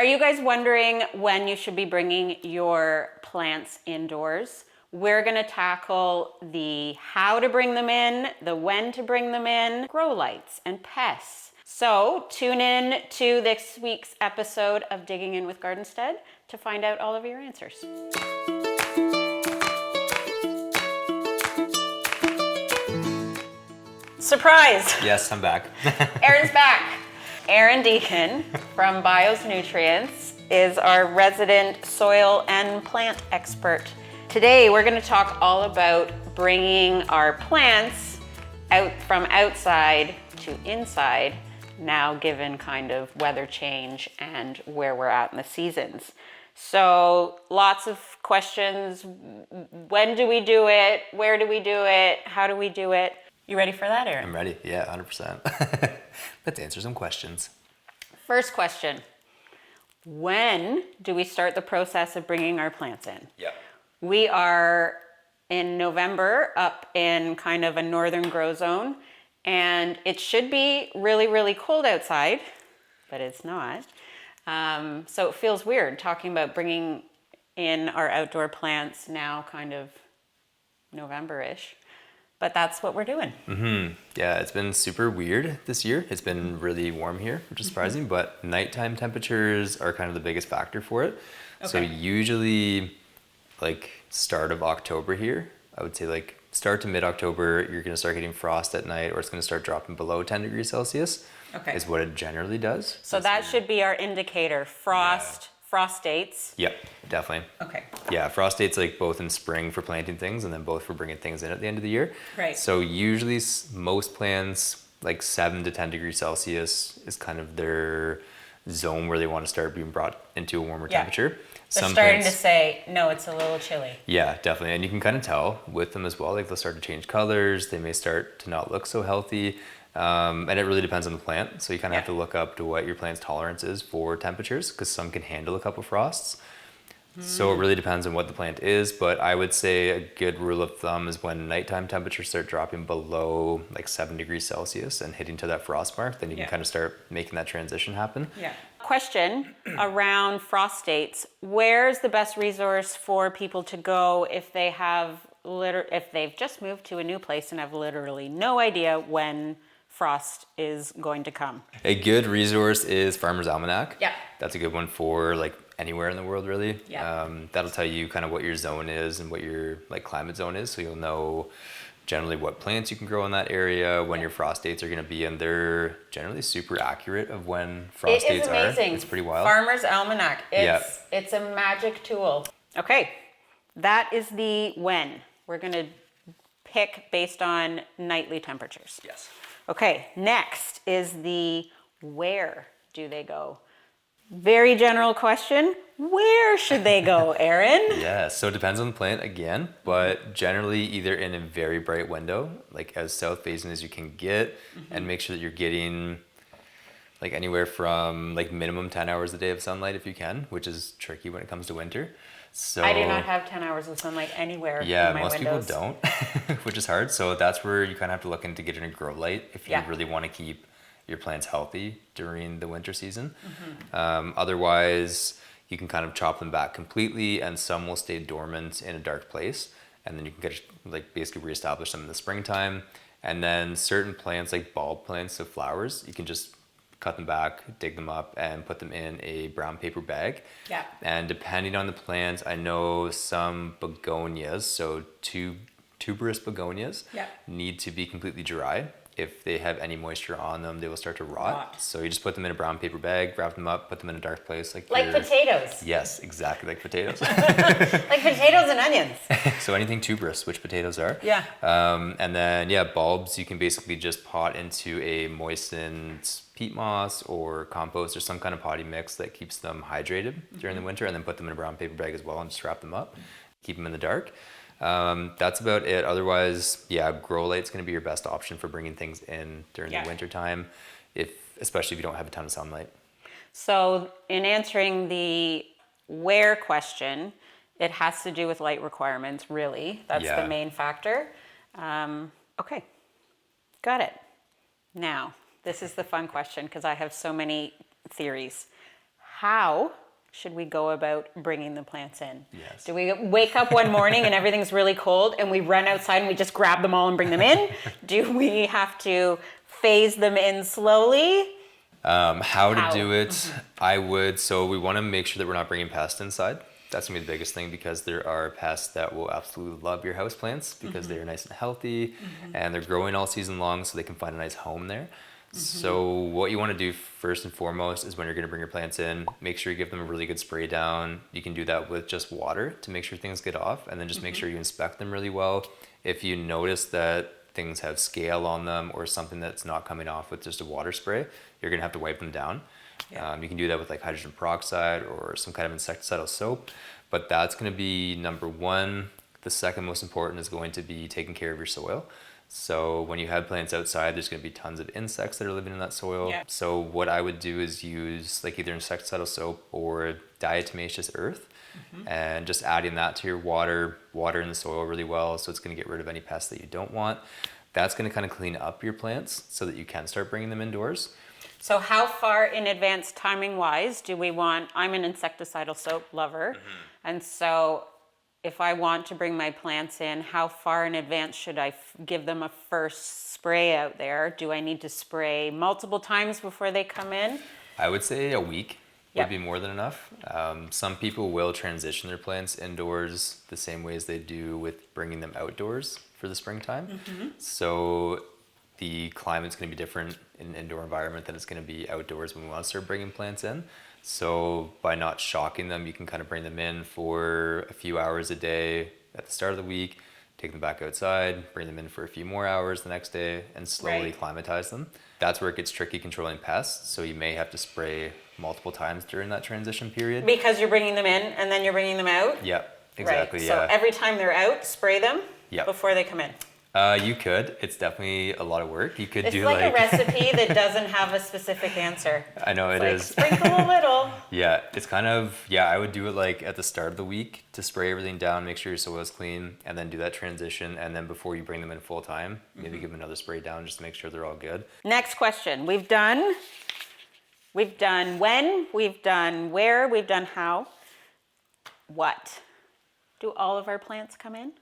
Are you guys wondering when you should be bringing your plants indoors? We're gonna tackle the how to bring them in, the when to bring them in, grow lights and pests. So tune in to this week's episode of Digging In with Gardenstead to find out all of your answers. Surprise! Yes, I'm back. Aaron's back. Aaron Deacon from BIOS Nutrients is our resident soil and plant expert. Today we're going to talk all about bringing our plants out from outside to inside, now given kind of weather change and where we're at in the seasons. So lots of questions. When do we do it? Where do we do it? How do we do it? You ready for that, Aaron? I'm ready. Yeah, 100%. Let's answer some questions. First question. When do we start the process of bringing our plants in? Yeah. We are in November up in kind of a northern grow zone, and it should be really, really cold outside, but it's not. So it feels weird talking about bringing in our outdoor plants now kind of November-ish, but that's what we're doing. Mm-hmm. Yeah, it's been super weird this year. It's been really warm here, which is surprising, but nighttime temperatures are kind of the biggest factor for it. Okay. So usually like start of October here, I would say like start to mid-October, you're going to start getting frost at night, or it's going to start dropping below 10 degrees Celsius. Okay. Is what it generally does. So that should be our indicator. Frost dates. Yep, definitely. Okay. Yeah, frost dates like both in spring for planting things and then both for bringing things in at the end of the year. Right. So usually most plants like 7 to 10 degrees Celsius is kind of their zone where they want to start being brought into a warmer temperature. They're starting to say, no, it's a little chilly. Yeah, definitely. And you can kind of tell with them as well. Like they'll start to change colors. They may start to not look so healthy. And it really depends on the plant. So you kind of have to look up to what your plant's tolerance is for temperatures, because some can handle a couple frosts. So it really depends on what the plant is. But I would say a good rule of thumb is when nighttime temperatures start dropping below like 7 degrees Celsius and hitting to that frost mark, then you can kind of start making that transition happen. Yeah. Question around frost dates. Where's the best resource for people to go if they have if they've just moved to a new place and have literally no idea when frost is going to come? A good resource is Farmer's Almanac. Yeah. That's a good one for like anywhere in the world, really. Yeah. That'll tell you kind of what your zone is and what your like climate zone is, so you'll know generally what plants you can grow in that area, when your frost dates are going to be, and they're generally super accurate of when frost dates are. It's pretty wild. Farmer's Almanac. It's a magic tool. Okay, that is the when. We're going to pick based on nightly temperatures. Yes. Okay, next is the where do they go? Very general question. Where should they go, Aaron? Yeah, so it depends on the plant again, but generally either in a very bright window, like as south facing as you can get, and make sure that you're getting like anywhere from like minimum 10 hours a day of sunlight if you can, which is tricky when it comes to winter. So I do not have 10 hours of sunlight anywhere in my most windows. people don't, which is hard. So that's where you kind of have to look into getting a grow light if you really want to keep your plants healthy during the winter season. Otherwise, you can kind of chop them back completely, and some will stay dormant in a dark place, and then you can get like basically reestablish them in the springtime. And then certain plants like bulb plants, so flowers, you can just cut them back, dig them up, and put them in a brown paper bag. Yeah. And depending on the plant, I know some begonias, so tuberous begonias, need to be completely dry. If they have any moisture on them, they will start to rot. So you just put them in a brown paper bag, wrap them up, put them in a dark place. Like potatoes. Yes, exactly like potatoes. Like potatoes and onions. So anything tuberous, which potatoes are. Yeah. And then, bulbs, you can basically just pot into a moistened peat moss or compost or some kind of potting mix that keeps them hydrated during the winter, and then put them in a brown paper bag as well and just wrap them up, keep them in the dark. That's about it. Otherwise, grow light's going to be your best option for bringing things in during the winter time, especially if you don't have a ton of sunlight. So in answering the where question, it has to do with light requirements, really. That's the main factor. Okay, got it. Now, this is the fun question because I have so many theories. how should we go about bringing the plants in? Yes. Do we wake up one morning and everything's really cold and we run outside and we just grab them all and bring them in? Do we have to phase them in slowly? How to do it, so we want to make sure that we're not bringing pests inside. That's going to be the biggest thing, because there are pests that will absolutely love your houseplants because they're nice and healthy and they're growing all season long, so they can find a nice home there. So what you want to do first and foremost is when you're going to bring your plants in, make sure you give them a really good spray down. You can do that with just water to make sure things get off, and then just make sure you inspect them really well. If you notice that things have scale on them or something that's not coming off with just a water spray, you're going to have to wipe them down. Yeah. You can do that with like hydrogen peroxide or some kind of insecticidal soap, but that's going to be number one. The second most important is going to be taking care of your soil. So when you have plants outside, there's going to be tons of insects that are living in that soil. Yeah. So what I would do is use like either insecticidal soap or diatomaceous earth, and just adding that to your water in the soil really well. So it's going to get rid of any pests that you don't want. That's going to kind of clean up your plants so that you can start bringing them indoors. So how far in advance, timing wise, do we want? I'm an insecticidal soap lover, and so if I want to bring my plants in, how far in advance should I give them a first spray out there? Do I need to spray multiple times before they come in? I would say a week would be more than enough. Some people will transition their plants indoors the same way as they do with bringing them outdoors for the springtime. So the climate's going to be different in an indoor environment than it's going to be outdoors when we want to start bringing plants in. So by not shocking them, you can kind of bring them in for a few hours a day at the start of the week, take them back outside, bring them in for a few more hours the next day, and slowly acclimatize them. That's where it gets tricky controlling pests. So you may have to spray multiple times during that transition period. Because you're bringing them in and then you're bringing them out? Yep, exactly. Right. So every time they're out, spray them before they come in? You could. It's definitely a lot of work. You could do like a recipe that doesn't have a specific answer. I know it is. Sprinkle a little. Yeah, it's kind of, I would do it like at the start of the week to spray everything down, make sure your soil is clean, and then do that transition. And then before you bring them in full time, maybe give them another spray down just to make sure they're all good. Next question. We've done when, we've done where, we've done how. What? Do all of our plants come in?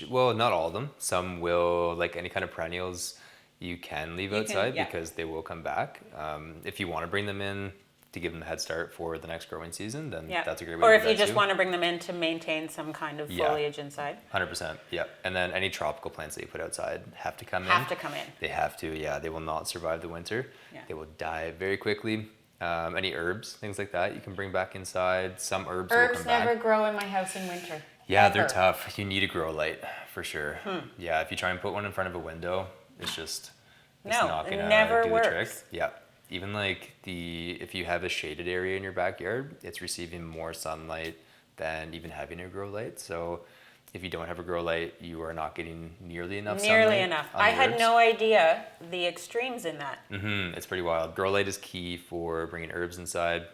Well, not all of them. Some will, like any kind of perennials, you can leave outside because they will come back. If you want to bring them in to give them a head start for the next growing season, then that's a great way to do that. Or if you just want to bring them in to maintain some kind of foliage inside. 100%, yeah. And then any tropical plants that you put outside have to come in. Have to come in. They have to, yeah. They will not survive the winter. Yeah. They will die very quickly. Any herbs, things like that, you can bring back inside. Some herbs will come back. Herbs never grow in my house in winter. Yeah, they're tough. You need a grow light for sure. Yeah, if you try and put one in front of a window, it's not gonna do the trick. Yeah, even like if you have a shaded area in your backyard, it's receiving more sunlight than even having a grow light. So if you don't have a grow light, you are not getting nearly enough sunlight. I had no idea the extremes in that. It's pretty wild. Grow light is key for bringing herbs inside.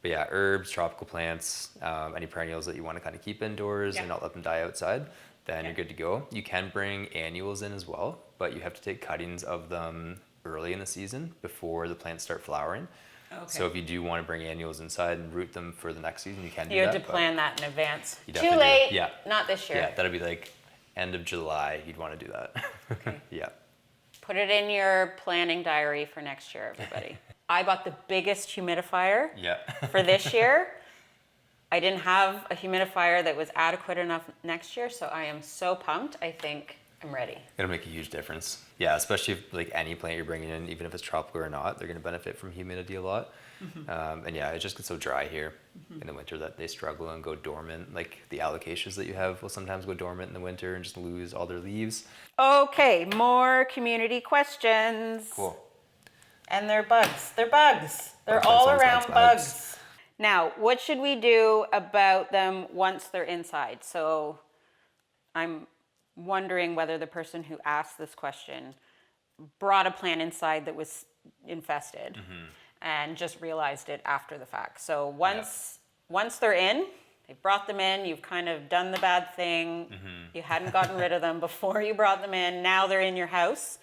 But yeah, herbs, tropical plants, any perennials that you want to kind of keep indoors and not let them die outside, then you're good to go. You can bring annuals in as well, but you have to take cuttings of them early in the season before the plants start flowering. Okay. So if you do want to bring annuals inside and root them for the next season, you can do that. You have to plan that in advance. Too late. Yeah. Not this year. Yeah, that'll be like end of July. You'd want to do that. Okay. Yeah. Put it in your planning diary for next year, everybody. I bought the biggest humidifier for this year. I didn't have a humidifier that was adequate enough next year, so I am so pumped. I think I'm ready. It'll make a huge difference. Yeah, especially if like any plant you're bringing in, even if it's tropical or not, they're going to benefit from humidity a lot. And yeah, it just gets so dry here in the winter that they struggle and go dormant. Like the alocasias that you have will sometimes go dormant in the winter and just lose all their leaves. Okay, more community questions. Cool. And they're bugs. They're bugs. They're all around bugs. Now, what should we do about them once they're inside? So I'm wondering whether the person who asked this question brought a plant inside that was infested and just realized it after the fact. So once they're in, they've brought them in, you've kind of done the bad thing, you hadn't gotten rid of them before you brought them in, now they're in your house.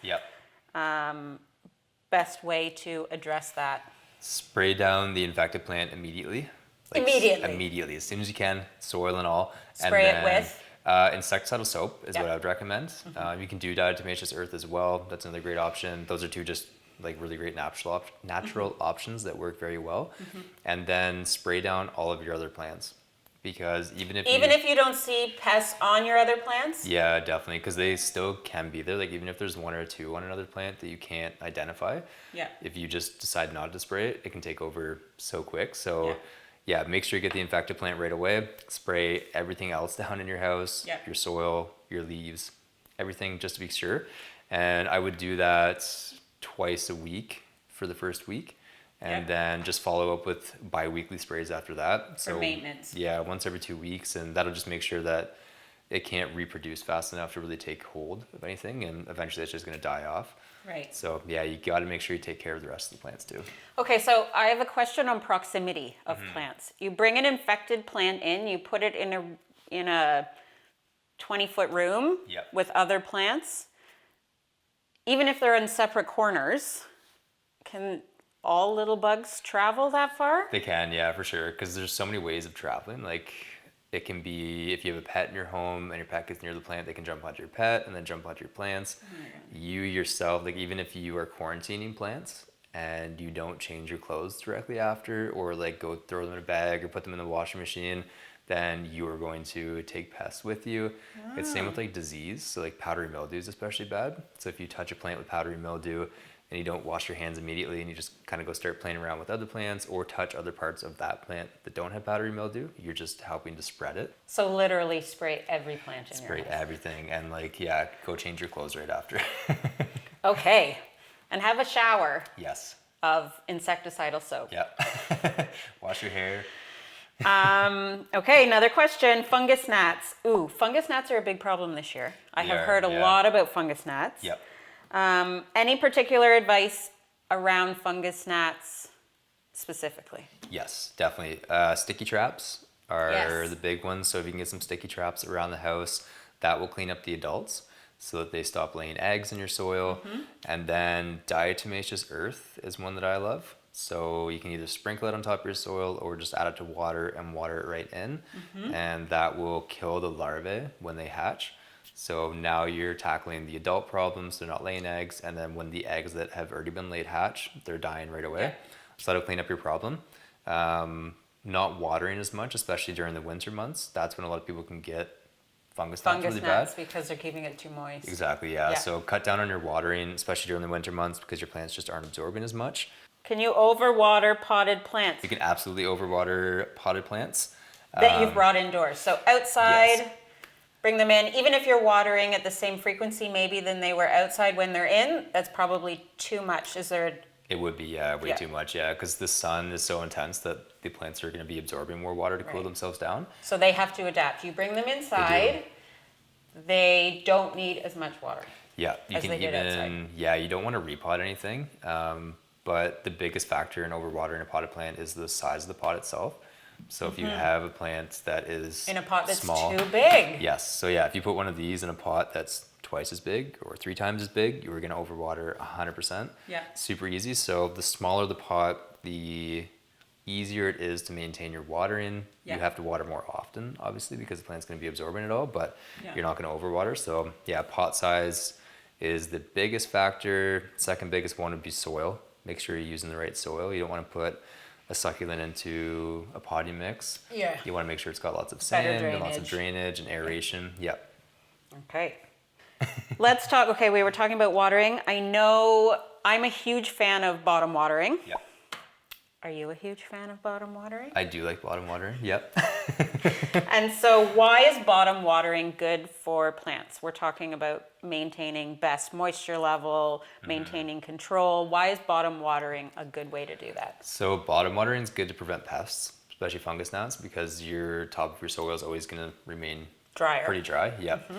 Best way to address that? Spray down the infected plant immediately. Immediately, as soon as you can, soil and all. Spray and it then, with? Insecticidal soap is what I would recommend. You can do diatomaceous earth as well. That's another great option. Those are two just like really great natural options that work very well. And then spray down all of your other plants. Because even if you don't see pests on your other plants? Yeah, definitely, because they still can be there. Like even if there's one or two on another plant that you can't identify, if you just decide not to spray it, it can take over so quick. So yeah, make sure you get the infected plant right away. Spray everything else down in your house, your soil, your leaves, everything, just to be sure. And I would do that twice a week for the first week. And then just follow up with bi-weekly sprays after that. For maintenance. Yeah, once every 2 weeks, and that'll just make sure that it can't reproduce fast enough to really take hold of anything, and eventually it's just going to die off. Right. So yeah, you got to make sure you take care of the rest of the plants too. Okay, so I have a question on proximity of plants. You bring an infected plant in, you put it in a 20-foot room with other plants. Even if they're in separate corners, can all little bugs travel that far? They can, yeah, for sure, because there's so many ways of traveling. Like it can be if you have a pet in your home and your pet gets near the plant, they can jump onto your pet and then jump onto your plants. You yourself, like even if you are quarantining plants and you don't change your clothes directly after, or like go throw them in a bag or put them in the washing machine, then you are going to take pests with you. It's same with like disease. So like powdery mildew is especially bad. So if you touch a plant with powdery mildew and you don't wash your hands immediately and you just kind of go start playing around with other plants or touch other parts of that plant that don't have powdery mildew, you're just helping to spread it. So literally spray every plant in your house. Spray everything, and like, yeah, go change your clothes right after. Okay, and have a shower. Yes. Of insecticidal soap. Yep. Wash your hair. Okay, another question, fungus gnats. Ooh, fungus gnats are a big problem this year. I have heard a lot about fungus gnats. Yep. Any particular advice around fungus gnats specifically? Yes, definitely. Sticky traps are the big ones. So if you can get some sticky traps around the house, that will clean up the adults so that they stop laying eggs in your soil. And then diatomaceous earth is one that I love. So you can either sprinkle it on top of your soil or just add it to water and water it right in. And that will kill the larvae when they hatch. So now you're tackling the adult problems, they're not laying eggs, and then when the eggs that have already been laid hatch, they're dying right away. So that'll clean up your problem. Not watering as much, especially during the winter months. That's when a lot of people can get fungus gnats really bad. Because they're keeping it too moist. Exactly, yeah. So cut down on your watering, especially during the winter months, because your plants just aren't absorbing as much. Can you overwater potted plants? You can absolutely overwater potted plants. That you've brought indoors. So outside, bring them in. Even if you're watering at the same frequency maybe than they were outside when they're in, that's probably too much. Is there It would be way too much, because the sun is so intense that the plants are going to be absorbing more water to cool themselves down. So they have to adapt. You bring them inside, they don't need as much water. Yeah, you can even, you don't want to repot anything. But the biggest factor in overwatering a potted plant is the size of the pot itself. So if you have a plant that is in a pot that's small, too big. Yes. So yeah, if you put one of these in a pot that's twice as big or 3 times as big, you are going to overwater 100%. Yeah. Super easy. So the smaller the pot, the easier it is to maintain your watering. Yeah. You have to water more often, obviously, because the plant's going to be absorbing it all, but you're not going to overwater. So yeah, pot size is the biggest factor. Second biggest one would be soil. Make sure you're using the right soil. You don't want to put a succulent into a potting mix. Yeah. You want to make sure it's got lots of sand and lots of drainage and aeration. Yep. Okay. Let's talk. Okay, we were talking about watering. I know I'm a huge fan of bottom watering. Yep. Are you a huge fan of bottom watering? I do like bottom watering. Yep. And so why is bottom watering good for plants? We're talking about maintaining best moisture level, maintaining control. Why is bottom watering a good way to do that? So bottom watering is good to prevent pests, especially fungus gnats, because your top of your soil is always going to remain pretty dry. Yep.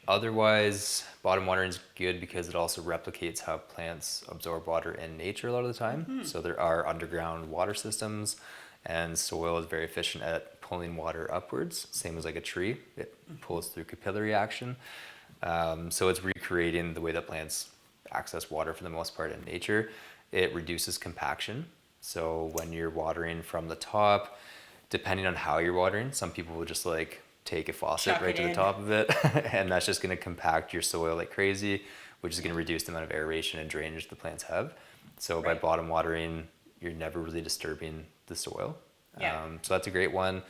Otherwise, bottom watering is good because it also replicates how plants absorb water in nature a lot of the time. So there are underground water systems, and soil is very efficient at pulling water upwards, same as like a tree. It pulls through capillary action. So it's recreating the way that plants access water for the most part in nature. it reduces compaction. So when you're watering from the top, depending on how you're watering, some people will just like take a faucet Chuck right it to the in. top of it, and that's just going to compact your soil like crazy, which is going to reduce the amount of aeration and drainage the plants have. So by Right. bottom watering, you're never really disturbing the soil. Yeah. So that's a great one.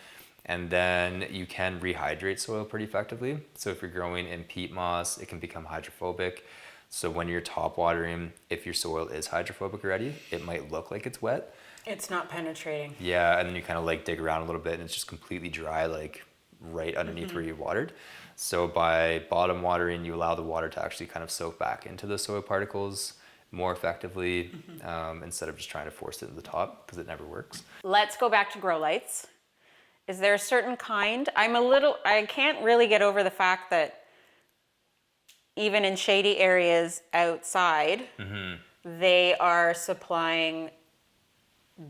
And then you can rehydrate soil pretty effectively. So if you're growing in peat moss, it can become hydrophobic. So when you're top watering, if your soil is hydrophobic already, it might look like it's wet. It's not penetrating. Yeah, and then you kind of like dig around a little bit and it's just completely dry, like right underneath where you watered. So by bottom watering, you allow the water to actually kind of soak back into the soil particles more effectively, instead of just trying to force it to the top, because it never works. Let's go back to grow lights. Is there a certain kind? I can't really get over the fact that even in shady areas outside, they are supplying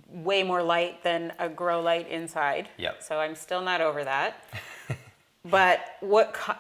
way more light than a grow light inside. Yep. So I'm still not over that. But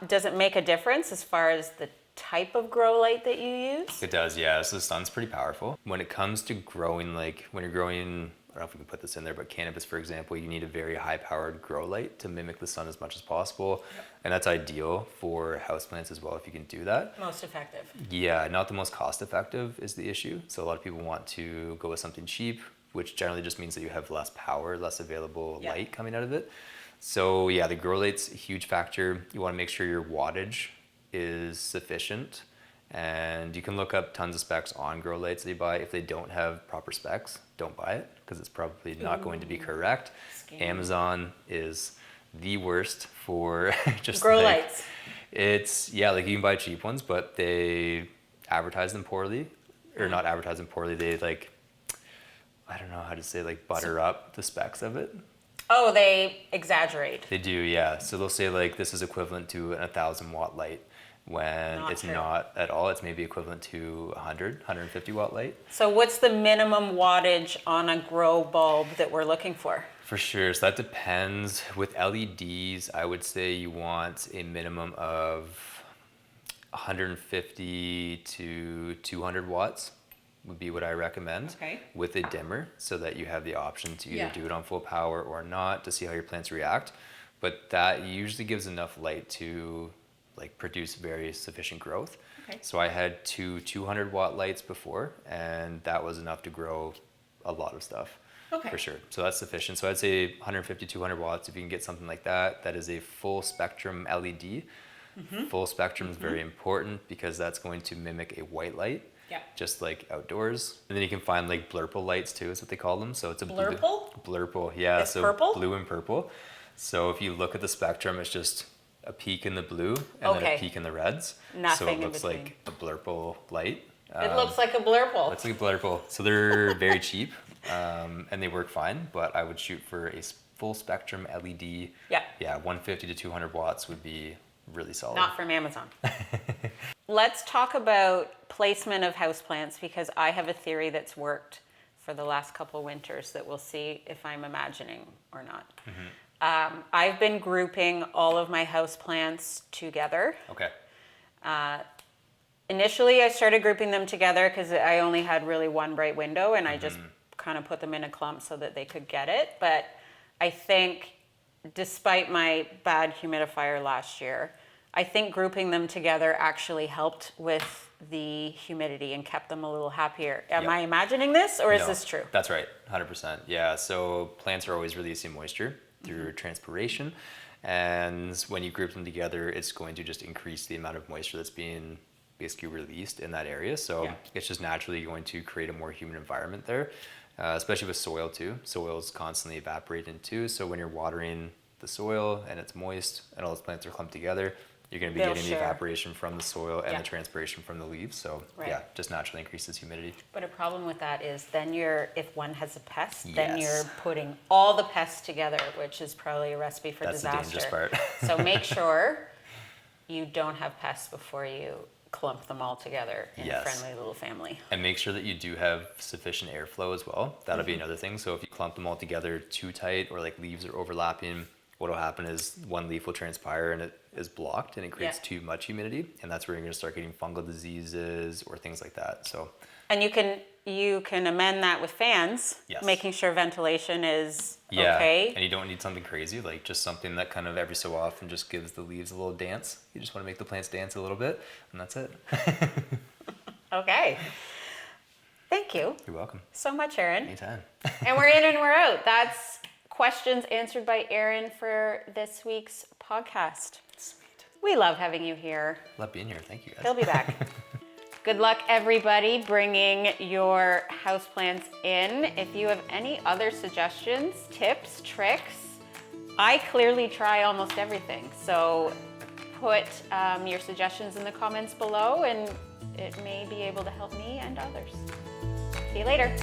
does it make a difference as far as the type of grow light that you use? It does, yeah. So the sun's pretty powerful. When it comes to growing, like when you're growing, I don't know if we can put this in there, but cannabis, for example, you need a very high-powered grow light to mimic the sun as much as possible. Yep. And that's ideal for houseplants as well, if you can do that. Most effective. Yeah, not the most cost-effective is the issue. So a lot of people want to go with something cheap, which generally just means that you have less power, less available light coming out of it. So yeah, the grow light's a huge factor. You want to make sure your wattage is sufficient, and you can look up tons of specs on grow lights that you buy. If they don't have proper specs, don't buy it, because it's probably not going to be correct. Scam. Amazon is the worst for just grow like, lights. It's like you can buy cheap ones, but they advertise them poorly, or not advertise them poorly. They like, I don't know how to say, like butter up the specs of it. Oh, they exaggerate. They do, yeah. So they'll say like this is equivalent to a 1,000-watt light, when Not it's true. not at all. It's maybe equivalent to 150-watt light. So what's the minimum wattage on a grow bulb that we're looking for? For sure. So that depends. With LEDs, I would say you want a minimum of 150 to 200 watts would be what I recommend. Okay. With a dimmer, so that you have the option to either do it on full power or not, to see how your plants react. But that usually gives enough light to like produce very sufficient growth. Okay. So I had two 200-watt lights before, and that was enough to grow a lot of stuff. Okay. For sure. So that's sufficient. So I'd say 150, 200 watts. If you can get something like that, that is a full spectrum LED. Full spectrum is very important, because that's going to mimic a white light. Yeah. Just like outdoors. And then you can find like blurple lights too, is what they call them. So it's a Blurple? Blurple, yeah. It's so purple? blue and purple. So if you look at the spectrum, it's just a peak in the blue and then a peak in the reds. Nothing so it in looks between. like a blurple light. It looks like a blurple. Looks like a blurple. So they're very cheap, and they work fine, but I would shoot for a full spectrum LED. Yeah. Yeah, 150 to 200 watts would be really solid. Not from Amazon. Let's talk about placement of houseplants, because I have a theory that's worked for the last couple winters that we'll see if I'm imagining or not. I've been grouping all of my houseplants together. Okay. Initially, I started grouping them together because I only had really one bright window, and I just kind of put them in a clump so that they could get it. But I think, despite my bad humidifier last year, I think grouping them together actually helped with the humidity and kept them a little happier. Am I imagining this, or is this true? That's right, 100%. Yeah, so plants are always releasing moisture through transpiration, and when you group them together, it's going to just increase the amount of moisture that's being basically released in that area. So it's just naturally going to create a more humid environment there, especially with soil too. Soil is constantly evaporating too, so when you're watering the soil and it's moist and all those plants are clumped together, you're going to be getting the evaporation from the soil and the transpiration from the leaves. So yeah, just naturally increases humidity. But a problem with that is then if one has a pest, then you're putting all the pests together, which is probably a recipe for disaster. That's the dangerous part. So make sure you don't have pests before you clump them all together in a friendly little family. And make sure that you do have sufficient airflow as well. That'll be another thing. So if you clump them all together too tight, or like leaves are overlapping, what'll happen is one leaf will transpire and it is blocked and it creates too much humidity, and that's where you're going to start getting fungal diseases or things like that. So, and you can amend that with fans, making sure ventilation is okay. And you don't need something crazy, like just something that kind of every so often just gives the leaves a little dance. You just want to make the plants dance a little bit, and that's it. Okay. Thank you. You're welcome. So much, Aaron. Anytime. And we're in and we're out. That's questions answered by Aaron for this week's podcast. Sweet. We love having you here. Love being here. Thank you, guys. He'll be back. Good luck, everybody, bringing your houseplants in. If you have any other suggestions, tips, tricks, I clearly try almost everything. So put your suggestions in the comments below, and it may be able to help me and others. See you later.